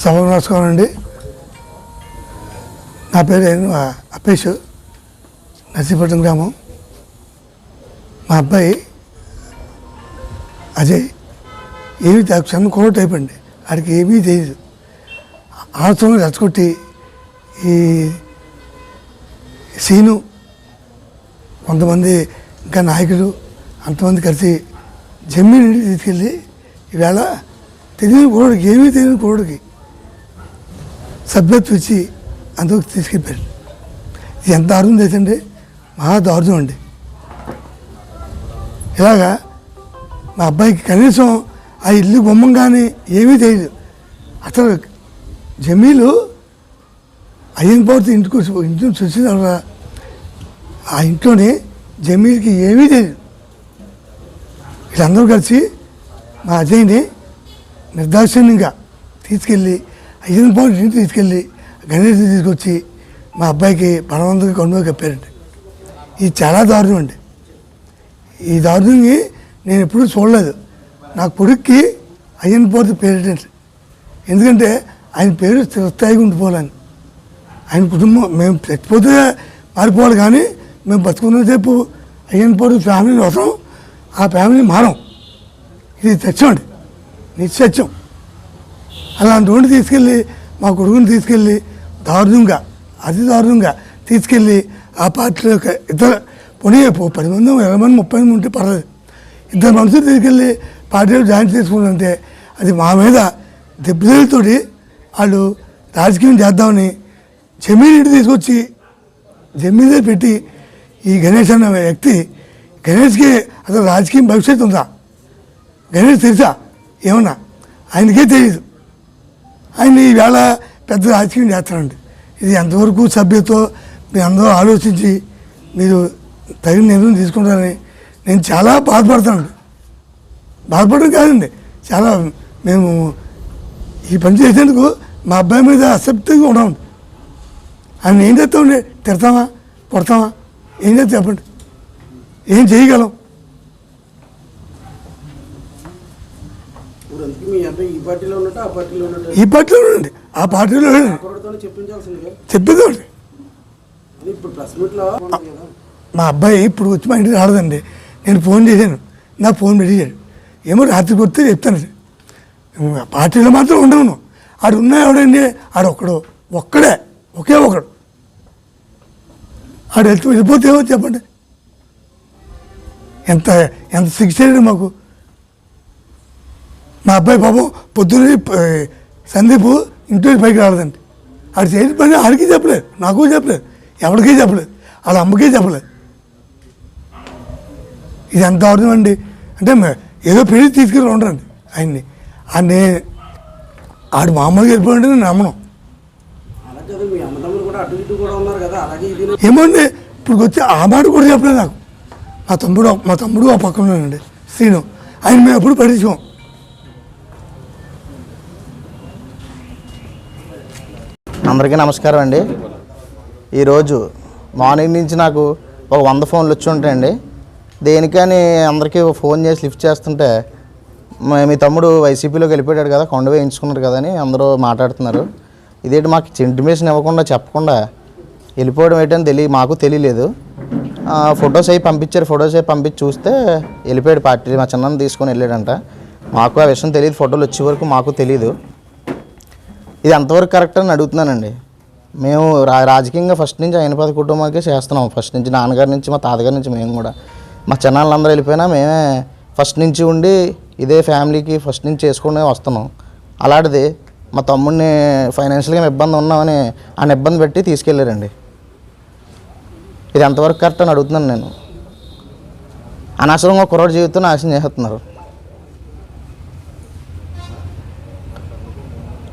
సభకు నమస్కారం అండి. నా పేరు అప్పేష్, నర్సీపట్నం గ్రామం. మా అబ్బాయి అజయ్ ఏమీ క్షణం కోట్ అయిపోయింది. వాడికి ఏమీ తెలియదు. ఆలోచనలు రచ్చగొట్టి ఈ సీను కొంతమంది ఇంకా నాయకులు అంతమంది కలిసి జమీన్ తీసుకెళ్ళి ఈవేళ తెలియని కోడికి ఏమీ తెలియని కోడికి సభ్యత్వం ఇచ్చి అందుకు తీసుకెళ్ళిపోయారు. ఇది ఎంత దారుణం చేసండి, మహా దారుణం అండి. ఇలాగా మా అబ్బాయికి కనీసం ఆ ఇల్లు బొమ్మం కానీ ఏమీ తెలియదు. అసలు జమీలు అయ్యన్ పోతే ఇంటికి నుంచి వచ్చిన ఆ ఇంట్లోనే జమీల్కి ఏమీ తెలియదు. వీళ్ళందరూ కలిసి మా అజయ్ని నిర్దాక్షిణ్యంగా తీసుకెళ్ళి అయ్యన్ పోతే ఇంటికి తీసుకెళ్ళి గణేష్ని తీసుకొచ్చి మా అబ్బాయికి బలవంతంగా కొనుగోలు కప్పారండి. ఇది చాలా దారుణం అండి. ఈ దారుణంగా నేను ఎప్పుడూ చూడలేదు. నా కొడుక్కి అయ్యన్ పోతే పేరు, ఎందుకంటే ఆయన పేరు స్థిరస్థాయిగా ఉండిపోవాలని. ఆయన కుటుంబం మేము చచ్చిపోతే మారిపోవాలి, కానీ మేము బతుకున్నసేపు అయ్యన్ పోతే ఫ్యామిలీని అవసరం, ఆ ఫ్యామిలీ మారం. ఇది సత్యం అండి, నిత్యత్యం. అలాంటి వాడిని తీసుకెళ్ళి మా కొడుకుని తీసుకెళ్ళి దారుణంగా, అతి దారుణంగా తీసుకెళ్ళి ఆ పార్టీలో ఇద్దరు పొడి 10 మంది 20 మంది 30 మంది ఉంటే పర్లేదు, ఇద్దరు మనుషులు తీసుకెళ్ళి పార్టీలో జాయిన్ చేసుకుంటుంటే అది మా మీద దెబ్బతోటి వాళ్ళు రాజకీయం చేద్దామని జమీన్ ఇంటి తీసుకొచ్చి జమీన్ దగ్గర పెట్టి ఈ గణేష్ అన్న వ్యక్తి, గణేష్కి అసలు రాజకీయం భవిష్యత్తు ఉందా, గణేష్ తెలుసా ఏమన్నా, ఆయనకే తెలియదు. ఆయన ఈవేళ పెద్ద రాజకీయం చేస్తారండి. ఇది ఎంతవరకు సభ్యతో మీరు అందరూ ఆలోచించి మీరు తగిన నిర్ణయం తీసుకుంటారని నేను చాలా బాధపడతానండి. బాధపడడం కాదండి, చాలా మేము ఈ పని చేసేందుకు మా అబ్బాయి మీద అసక్తిగా ఉన్నామండి. ఆయన ఏం చేస్తామండి, తిడతామా కొడతామా, ఏం చేస్తా చెప్పండి, ఏం చేయగలం? ఈ పార్టీలో ఉండండి, ఆ పార్టీలో చెప్పిందండి. మా అబ్బాయి ఇప్పుడు వచ్చి మా ఇంటికి రాలేదండి. నేను ఫోన్ చేశాను, నాకు ఫోన్ పెట్టేశాడు. ఏమో రాత్రి కొడితే చెప్తాను. పార్టీలో మాత్రం ఉండను. ఆడు ఉన్నా ఎవడండి, ఒక్కడే ఒకే ఒకడు. ఆడు వెళ్ళిపోతే ఏమో చెప్పండి. ఎంత ఎంత శిక్ష మాకు. మా అబ్బాయి పాపం పొద్దున్న సందీప్ ఇంట్లో పైకి రాలేదండి. ఆడు చేసిన పని ఆడికి చెప్పలేదు, నాకు చెప్పలేదు, ఎవరికీ చెప్పలేదు, వాళ్ళ అమ్మకే చెప్పలేదు. ఇది ఎంత దారుణం అండి. అంటే ఏదో పెళ్లి తీసుకెళ్ళి ఉండరండి ఆయన్ని. ఆయన్ని ఆడు మామూలుగా వెళ్ళిపోయింటే నేను నమ్మను. ఏమోండి ఇప్పుడు వచ్చి ఆ మాట కూడా చెప్పలేదు నాకు. మా తమ్ముడు ఆ పక్కన ఉన్నానండి, శ్రీను. ఆయన మేము ఎప్పుడు పట్టించుకోం. అందరికీ నమస్కారం అండి. ఈరోజు మార్నింగ్ నుంచి నాకు ఒక 100 ఫోన్లు వచ్చి ఉంటాయండి. దేనికని అందరికీ ఫోన్ చేసి లిఫ్ట్ చేస్తుంటే మీ తమ్ముడు వైసీపీలోకి వెళ్ళిపోయాడు కదా, కొండ వేయించుకున్నారు కదా అని అందరూ మాట్లాడుతున్నారు. ఇదేంటి మాకు ఇంటిమేషన్ ఇవ్వకుండా చెప్పకుండా వెళ్ళిపోవడం ఏంటని మాకు తెలియలేదు. ఫొటోస్ అవి పంపించారు. ఫొటోస్ అవి పంపించి చూస్తే వెళ్ళిపోయాడు పార్టీ. మా చిన్నని తీసుకొని వెళ్ళాడంట. మాకు ఆ విషయం తెలియదు, ఫోటోలు వచ్చే వరకు మాకు తెలియదు. ఇది ఎంతవరకు కరెక్ట్ అని అడుగుతున్నానండి. మేము రాజకీయంగా ఫస్ట్ నుంచి అయినపతి కుటుంబానికే చేస్తున్నాం. ఫస్ట్ నుంచి నాన్నగారి నుంచి మా తాతగారి నుంచి మేము కూడా. మా చిన్నాళ్ళందరూ వెళ్ళిపోయినా మేమే ఫస్ట్ నుంచి ఉండి ఇదే ఫ్యామిలీకి ఫస్ట్ నుంచి చేసుకునే వస్తున్నాం. అలాంటిది మా తమ్ముడిని ఫైనాన్షియల్గా ఇబ్బంది ఉన్నామని ఆయన ఇబ్బంది పెట్టి తీసుకెళ్ళారండి. ఇది ఎంతవరకు కరెక్ట్ అని అడుగుతున్నాను నేను. అనవసరంగా కుర్రోడి జీవితం నాశనం చేస్తున్నారు.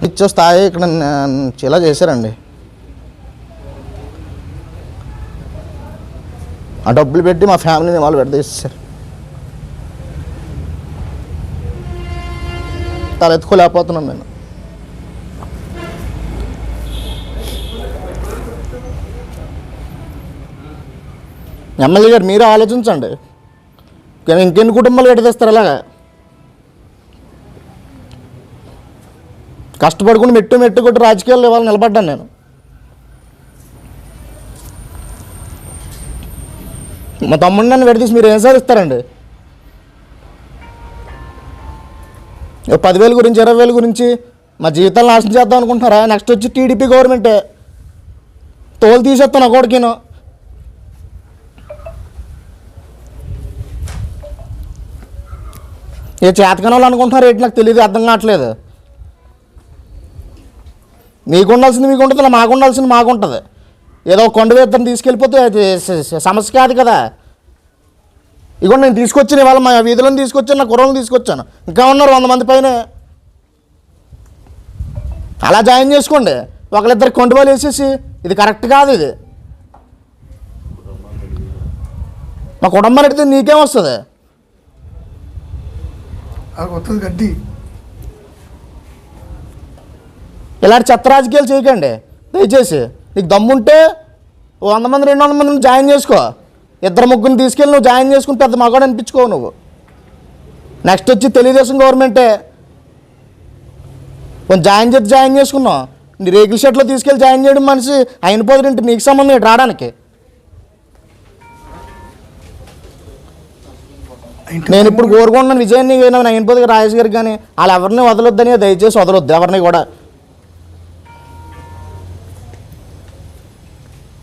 ఇచ్చే స్థాయి ఇక్కడ ఇలా చేశారండి. ఆ డబ్బులు పెట్టి మా ఫ్యామిలీని వాళ్ళు పెడతీసేసారు. తల ఎత్తుకోలేకపోతున్నాను నేను. ఎమ్మెల్యే గారు మీరే ఆలోచించండి. కానీ ఇంకెన్ని కుటుంబాలు ఎడతీస్తారు అలాగా? కష్టపడుకుని మెట్టు కొట్టి రాజకీయాల్లో ఇవాళ నిలబడ్డాను నేను. మా తమ్ముడిని నన్ను విడదీసి మీరు ఏం సాధిస్తారండి? 10,000 గురించి 20,000 గురించి మా జీవితాలు నాశనం చేద్దాం అనుకుంటున్నారా? నెక్స్ట్ వచ్చి టీడీపీ గవర్నమెంటే తోలు తీసేస్తాను ఒకటికిను. ఏ చేతకాని వాళ్ళు అనుకుంటున్నారు ఏంటి నాకు తెలియదు, అర్థం కావట్లేదు. మీకు ఉండాల్సింది మీకు ఉంటుంది, మాకు ఉండాల్సింది మాకు ఉంటుంది. ఏదో కొండ వేద్దరిని తీసుకెళ్ళిపోతే అది సమస్య కాదు కదా. ఇగో నేను తీసుకొచ్చాను ఇవాళ, మా వీధులను తీసుకొచ్చాను, నా కుర్రలను తీసుకొచ్చాను, ఇంకా ఉన్నారు 100 మంది పైన. అలా జాయిన్ చేసుకోండి. ఒకళ్ళిద్దరు కొండవాళ్ళు వేసేసి ఇది కరెక్ట్ కాదు. ఇది మా కుటుంబాన్ని అడిగితే నీకేం వస్తుంది? గడ్డి ఇలాంటి చెత్త రాజకీయాలు చేయకండి దయచేసి. నీకు దమ్ముంటే 100 మంది 200 మందిని జాయిన్ చేసుకో. 2-3 తీసుకెళ్ళి నువ్వు జాయిన్ చేసుకుని పెద్ద మగాడు అనిపించుకో నువ్వు. నెక్స్ట్ వచ్చి తెలుగుదేశం గవర్నమెంటే కొంచెం జాయిన్ చేసుకున్నావు. నీ రేకుల షెట్లో తీసుకెళ్ళి జాయిన్ చేయడం మనిషి అయిపోతుంటే నీకు సంబంధం ఏంటి రావడానికి? నేను ఇప్పుడు కోరుకుంటున్నాను విజయాన్ని అయిపోతుంది రాజేష్ గారికి, కానీ వాళ్ళు ఎవరిని వదలొద్దని దయచేసి వదలొద్దు ఎవరిని కూడా.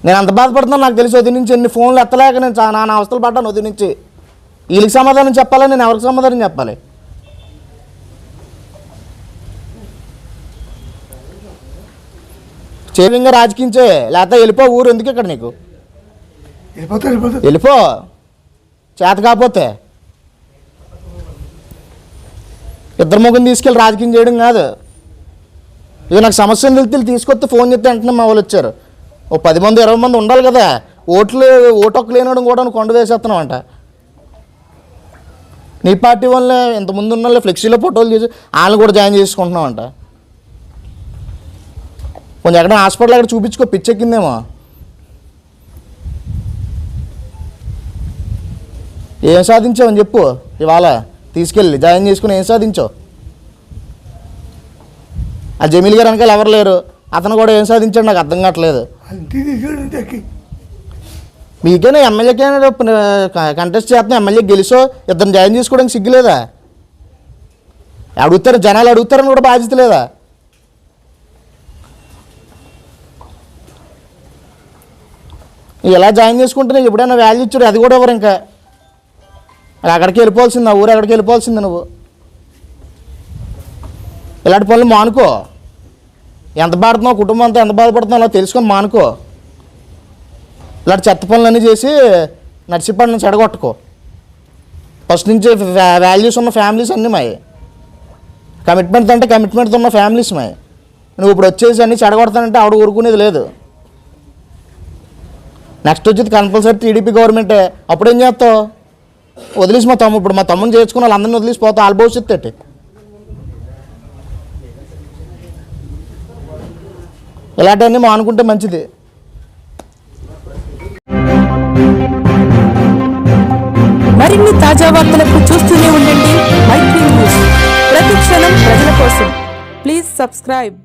నేను అంత బాధపడుతున్నాను నాకు తెలిసి. వదిలి నుంచి ఎన్ని ఫోన్లు ఎత్తలేక నేను నా అవస్థలు పడ్డాను. వదిలి నుంచి వీళ్ళకి సమాధానం చెప్పాలి, నేను ఎవరికి సమాధానం చెప్పాలి? చేయంగా రాజకీయించే, లేకపోతే వెళ్ళిపో ఊరు. ఎందుకు ఇక్కడ నీకు? వెళ్ళిపో చేత కాకపోతే. 2-3 తీసుకెళ్ళి రాజకీయం చేయడం కాదు. ఇక నాకు సమస్యను తెలిసి తీసుకొస్తే ఫోన్ చేస్తే వెంటనే మా వాళ్ళు వచ్చారు. 10 మంది 20 మంది ఉండాలి కదా. ఓటొక్క లేనడం కూడా కొండ వేసేస్తున్నావు అంట. నీ పార్టీ వల్లే ఇంతకుముందు ఉన్న వాళ్ళు ఫ్లెక్సీలో ఫోటోలు చేసి వాళ్ళని కూడా జాయిన్ చేసుకుంటున్నావు అంట. కొంచెం ఎక్కడ హాస్పిటల్ అక్కడ చూపించుకో, పిచ్చెక్కిందేమో. ఏం సాధించావని చెప్పు. ఇవాళ తీసుకెళ్ళి జాయిన్ చేసుకుని ఏం సాధించావు? ఆ జమీల్ గారు వెనకాల ఎవరు లేరు, అతను కూడా ఏం సాధించాడు నాకు అర్థం కావట్లేదు. మీకైనా ఎమ్మెల్యేకైనా కంటెస్ట్ చేస్తున్నా, ఎమ్మెల్యే గెలిచో 2 జాయిన్ చేసుకోవడానికి సిగ్గులేదా? అడుగుతారు జనాలు, అడుగుతారని కూడా బాధ్యత లేదా? ఇలా జాయిన్ చేసుకుంటే నీకు ఎప్పుడైనా వాల్యూ ఇచ్చాడు, అది కూడా ఎవరు? ఇంకా అక్కడికి వెళ్ళిపోవాల్సింది, ఆ ఊరు అక్కడికి వెళ్ళిపోవాల్సింది నువ్వు. ఇలాంటి పనులు మానుకో. ఎంత బాడుతున్నావు, కుటుంబంతో ఎంత బాధపడుతున్నావు అలా తెలుసుకొని మానుకో. ఇలాంటి చెత్త పనులన్నీ చేసి నడిచిపడి నుంచి చెడగొట్టుకో. ఫస్ట్ నుంచి వాల్యూస్ ఉన్న ఫ్యామిలీస్ అన్నీ మాయి, కమిట్మెంట్ అంటే కమిట్మెంట్తో ఉన్న ఫ్యామిలీస్ మాయి. నువ్వు ఇప్పుడు వచ్చేసి అన్నీ చెడగొడతానంటే ఆవిడ ఊరుకునేది లేదు. నెక్స్ట్ వచ్చేది కంపల్సరీ టీడీపీ గవర్నమెంటే. అప్పుడు ఏం చేస్తావు? వదిలేసి ఇప్పుడు మా తమ్ముని చేసుకుని వాళ్ళందరినీ వదిలేసిపోతావు. వాళ్ళ భవిష్యత్తు ఏంటి? ఇలాంటివన్నీ మానుకుంటే మంచిది. మరిన్ని తాజా వార్తలకు చూస్తూనే ఉండండి మైత్రి న్యూస్. ప్రతి క్షణం ప్రజల కోసం. Please subscribe.